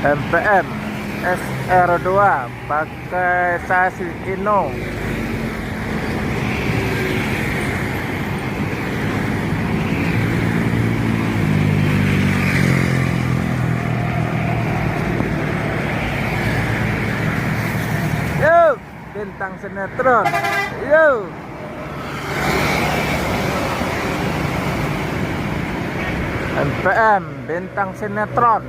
MPM SR2 pakai sasis Inno. Yo, bintang sinetron. Yo. MPM bintang sinetron.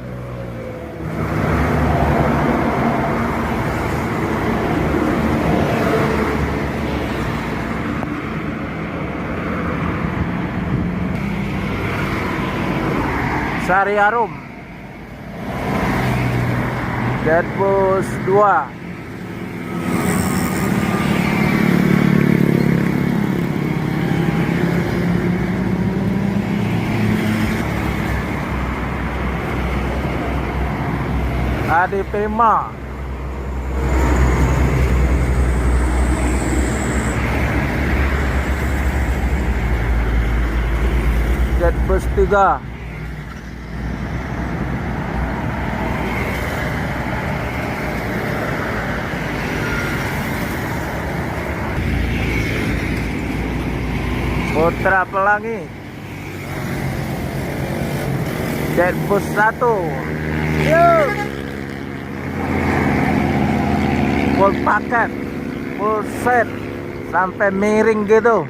Sari Harum Deadbus 2. Adi Prima Deadbus 3. Putra Pelangi Deadbus 1. Yuk, full paket, full set sampai miring gitu.